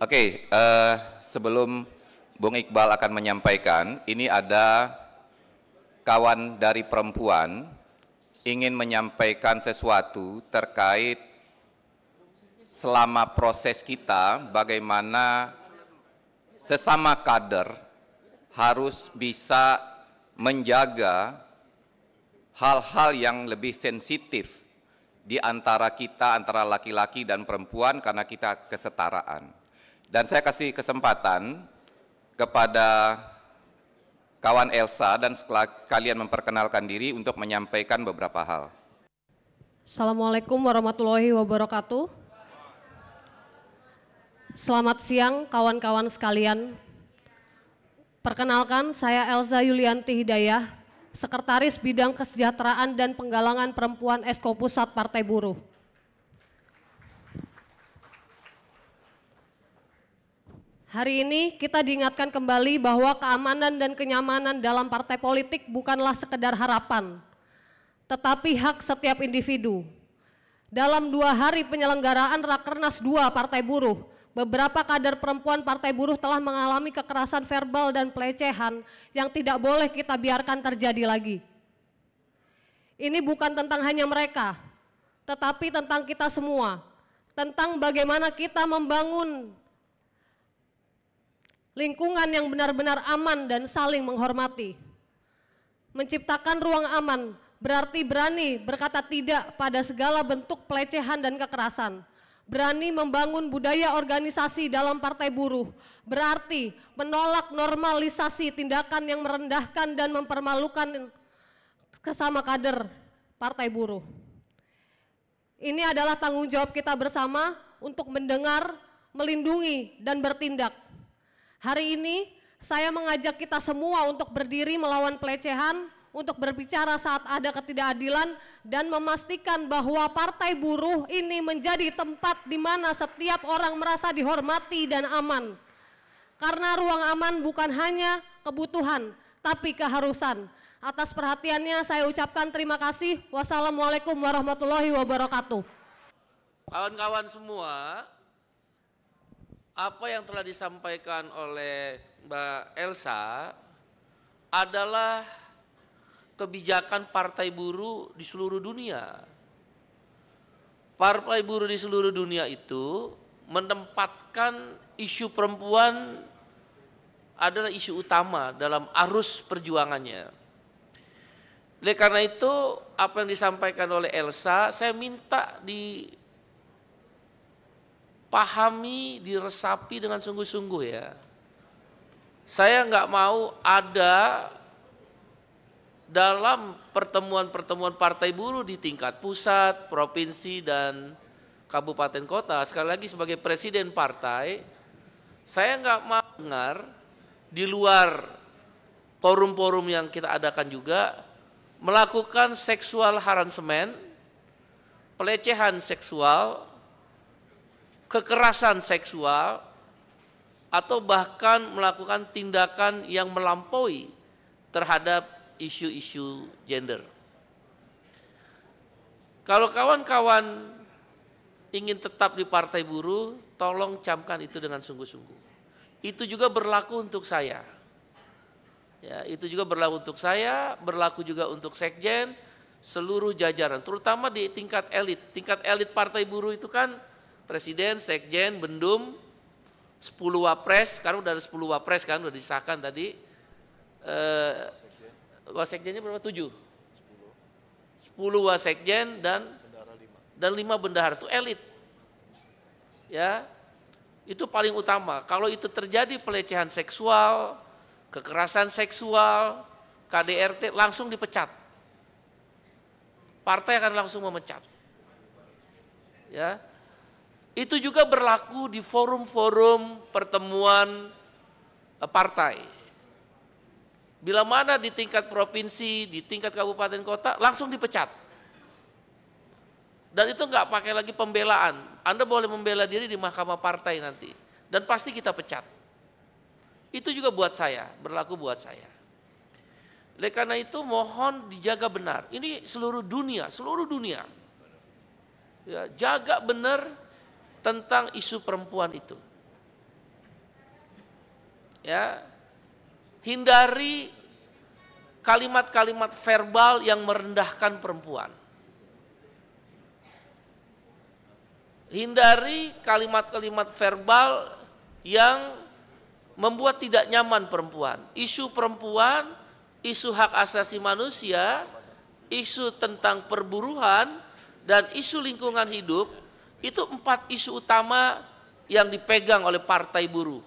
Oke, sebelum Bung Iqbal akan menyampaikan, ini ada kawan dari perempuan ingin menyampaikan sesuatu terkait selama proses kita bagaimana sesama kader harus bisa menjaga hal-hal yang lebih sensitif di antara kita, antara laki-laki dan perempuan karena kita kesetaraan. Dan saya kasih kesempatan kepada kawan Elsa dan sekalian memperkenalkan diri untuk menyampaikan beberapa hal. Assalamualaikum warahmatullahi wabarakatuh. Selamat siang kawan-kawan sekalian. Perkenalkan, saya Elza Yulianti Hidayah, Sekretaris Bidang Kesejahteraan dan Penggalangan Perempuan Esko Pusat Partai Buruh. Hari ini kita diingatkan kembali bahwa keamanan dan kenyamanan dalam partai politik bukanlah sekedar harapan, tetapi hak setiap individu. Dalam 2 hari penyelenggaraan Rakernas 2 Partai Buruh, beberapa kader perempuan Partai Buruh telah mengalami kekerasan verbal dan pelecehan yang tidak boleh kita biarkan terjadi lagi. Ini bukan tentang hanya mereka, tetapi tentang kita semua, tentang bagaimana kita membangun lingkungan yang benar-benar aman dan saling menghormati. Menciptakan ruang aman berarti berani berkata tidak pada segala bentuk pelecehan dan kekerasan. Berani membangun budaya organisasi dalam partai buruh berarti menolak normalisasi tindakan yang merendahkan dan mempermalukan sesama kader partai buruh. Ini adalah tanggung jawab kita bersama untuk mendengar, melindungi, dan bertindak. Hari ini saya mengajak kita semua untuk berdiri melawan pelecehan, untuk berbicara saat ada ketidakadilan, dan memastikan bahwa partai buruh ini menjadi tempat di mana setiap orang merasa dihormati dan aman. Karena ruang aman bukan hanya kebutuhan, tapi keharusan. Atas perhatiannya saya ucapkan terima kasih. Wassalamualaikum warahmatullahi wabarakatuh. Kawan-kawan semua, apa yang telah disampaikan oleh Mbak Elsa adalah kebijakan partai buruh di seluruh dunia. Partai buruh di seluruh dunia itu menempatkan isu perempuan adalah isu utama dalam arus perjuangannya. Oleh karena itu, apa yang disampaikan oleh Elsa, saya minta dipahami, diresapi dengan sungguh-sungguh ya. Saya nggak mau ada dalam pertemuan-pertemuan partai buruh di tingkat pusat, provinsi, dan kabupaten kota. Sekali lagi sebagai presiden partai, saya nggak mau dengar di luar forum-forum yang kita adakan juga melakukan seksual harassment, pelecehan seksual, kekerasan seksual, atau bahkan melakukan tindakan yang melampaui terhadap isu-isu gender. Kalau kawan-kawan ingin tetap di partai buruh, tolong camkan itu dengan sungguh-sungguh. Itu juga berlaku untuk saya. Ya, itu juga berlaku untuk saya, berlaku juga untuk sekjen, seluruh jajaran, terutama di tingkat elit. Tingkat elit partai buruh itu kan presiden, sekjen, bendum, 10 wapres, sekarang udah ada 10 wapres kan, udah disahkan tadi. Wasekjennya berapa? 7? 10 wasekjen dan 5 bendahara, itu elit. Ya, itu paling utama. Kalau itu terjadi pelecehan seksual, kekerasan seksual, KDRT, langsung dipecat. Partai akan langsung memecat. Ya. Itu juga berlaku di forum-forum pertemuan partai. Bila mana di tingkat provinsi, di tingkat kabupaten kota, langsung dipecat. Dan itu nggak pakai lagi pembelaan. Anda boleh membela diri di mahkamah partai nanti. Dan pasti kita pecat. Itu juga buat saya, berlaku buat saya. Oleh karena itu mohon dijaga benar. Ini seluruh dunia. Ya, jaga benar tentang isu perempuan itu. Ya, hindari kalimat-kalimat verbal yang merendahkan perempuan. Hindari kalimat-kalimat verbal yang membuat tidak nyaman perempuan. Isu perempuan, isu hak asasi manusia, isu tentang perburuhan, dan isu lingkungan hidup, itu 4 isu utama yang dipegang oleh Partai Buruh.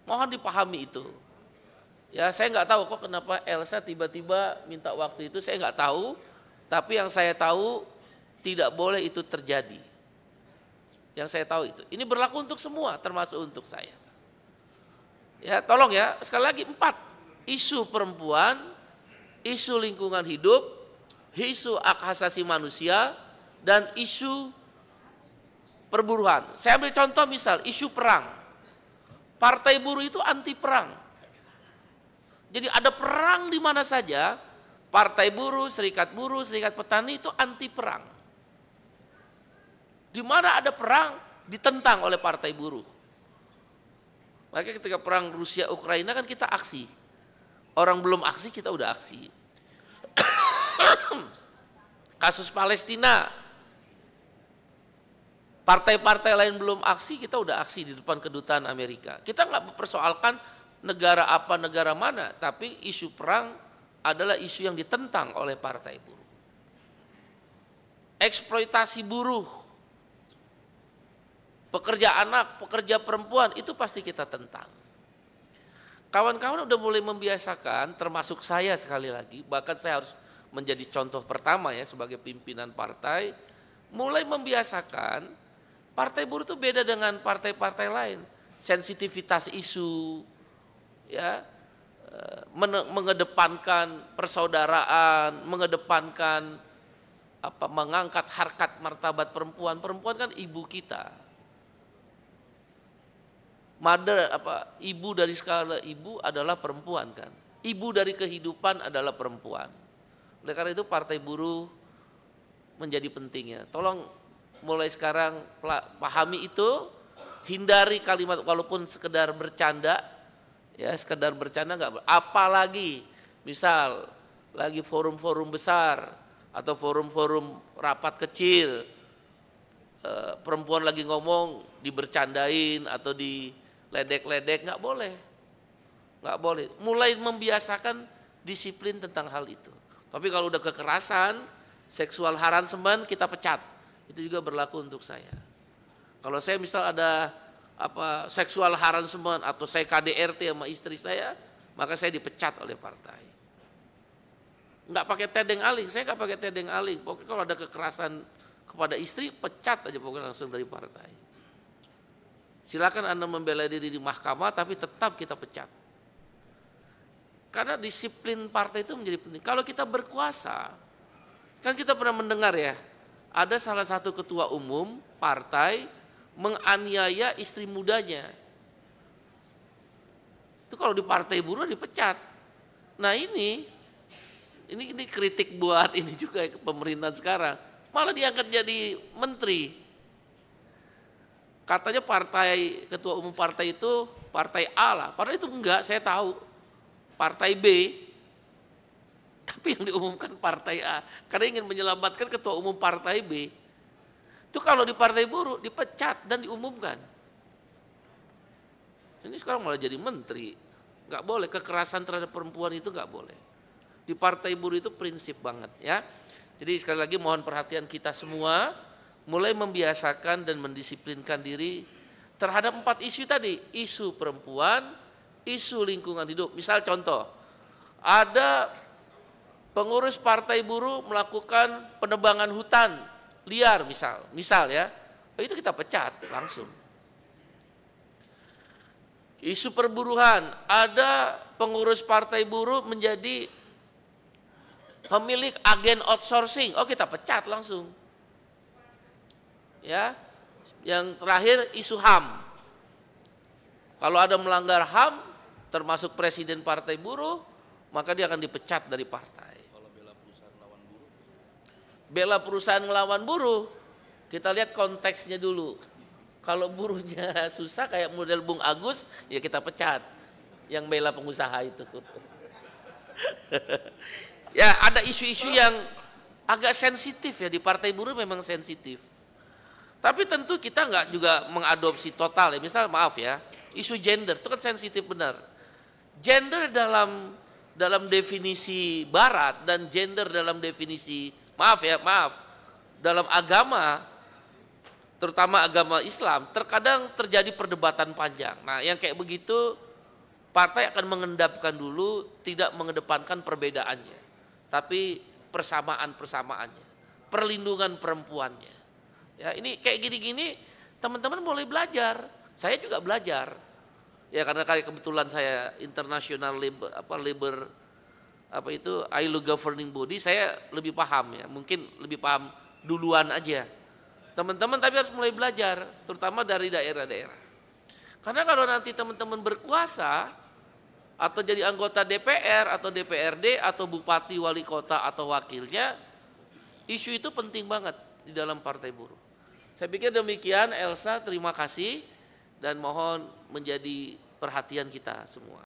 Mohon dipahami itu. Ya, saya nggak tahu kok kenapa Elsa tiba-tiba minta waktu itu, saya nggak tahu. Tapi yang saya tahu tidak boleh itu terjadi. Yang saya tahu itu. Ini berlaku untuk semua, termasuk untuk saya. Ya, tolong ya, sekali lagi 4. Isu perempuan, isu lingkungan hidup, isu hak asasi manusia, dan isu perburuhan. Saya ambil contoh misal, isu perang. Partai Buruh itu anti perang. Jadi ada perang di mana saja, Partai Buruh, Serikat Petani itu anti perang. Di mana ada perang, ditentang oleh Partai Buruh. Makanya ketika perang Rusia Ukraina kan kita aksi. Orang belum aksi, kita udah aksi. Kasus Palestina, partai-partai lain belum aksi, kita udah aksi di depan kedutaan Amerika. Kita nggak mempersoalkan negara apa, negara mana, tapi isu perang adalah isu yang ditentang oleh Partai Buruh. Eksploitasi buruh, pekerja anak, pekerja perempuan, itu pasti kita tentang. Kawan-kawan udah mulai membiasakan, termasuk saya sekali lagi, bahkan saya harus menjadi contoh pertama ya sebagai pimpinan partai, mulai membiasakan Partai Buruh itu beda dengan partai-partai lain. Sensitivitas isu, ya, mengedepankan persaudaraan, mengedepankan mengangkat harkat martabat perempuan. Perempuan kan ibu kita. Ibu dari skala ibu adalah perempuan kan. Ibu dari kehidupan adalah perempuan. Oleh karena itu Partai Buruh menjadi pentingnya. Tolong mulai sekarang pahami itu, hindari kalimat walaupun sekedar bercanda, ya sekedar bercanda nggak. Apalagi misal lagi forum-forum besar atau forum-forum rapat kecil, perempuan lagi ngomong dibercandain atau diledek-ledek, nggak boleh, nggak boleh. Mulai membiasakan disiplin tentang hal itu. Tapi kalau udah kekerasan, seksual harassment, kita pecat. Itu juga berlaku untuk saya. Kalau saya misal ada seksual harassment atau saya KDRT sama istri saya, maka saya dipecat oleh partai. Nggak pakai tedeng aling, saya nggak pakai tedeng aling. Pokoknya kalau ada kekerasan kepada istri, pecat aja pokoknya langsung dari partai. Silakan Anda membela diri di mahkamah, tapi tetap kita pecat. Karena disiplin partai itu menjadi penting. Kalau kita berkuasa, kan kita pernah mendengar ya, ada salah satu ketua umum partai menganiaya istri mudanya. Itu kalau di Partai Buruh dipecat. Nah ini kritik buat ini juga pemerintahan sekarang. Malah diangkat jadi menteri. Katanya ketua umum partai itu partai A lah. Padahal itu enggak, saya tahu. Partai B. Tapi yang diumumkan partai A. Karena ingin menyelamatkan ketua umum partai B. Itu kalau di Partai Buruh dipecat dan diumumkan. Ini sekarang malah jadi menteri. Nggak boleh, kekerasan terhadap perempuan itu nggak boleh. Di Partai Buruh itu prinsip banget ya. Jadi sekali lagi mohon perhatian kita semua, mulai membiasakan dan mendisiplinkan diri terhadap 4 isu tadi. Isu perempuan, isu lingkungan hidup. Misal contoh, ada pengurus Partai Buruh melakukan penebangan hutan liar misal ya, itu kita pecat langsung. Isu perburuhan, ada pengurus Partai Buruh menjadi pemilik agen outsourcing, kita pecat langsung. Ya, yang terakhir isu HAM. Kalau ada melanggar HAM, termasuk presiden Partai Buruh, maka dia akan dipecat dari partai. Bela perusahaan ngelawan buruh, kita lihat konteksnya dulu. Kalau buruhnya susah kayak model Bung Agus, ya kita pecat yang bela pengusaha itu. Ya ada isu-isu yang agak sensitif ya, di Partai Buruh memang sensitif. Tapi tentu kita nggak juga mengadopsi total ya. Misal maaf ya, isu gender itu kan sensitif benar. Gender dalam definisi Barat dan gender dalam definisi dalam agama, terutama agama Islam, terkadang terjadi perdebatan panjang. Nah, yang kayak begitu partai akan mengendapkan dulu, tidak mengedepankan perbedaannya, tapi persamaan-persamaannya, perlindungan perempuannya. Ya, ini kayak gini-gini teman-teman mulai belajar. Saya juga belajar. Ya karena kebetulan saya international labor ILO governing body, saya lebih paham ya. Mungkin lebih paham duluan aja. Teman-teman tapi harus mulai belajar, terutama dari daerah-daerah. Karena kalau nanti teman-teman berkuasa atau jadi anggota DPR atau DPRD atau bupati, wali kota atau wakilnya, isu itu penting banget di dalam Partai Buruh. Saya pikir demikian. Elsa, terima kasih dan mohon menjadi perhatian kita semua.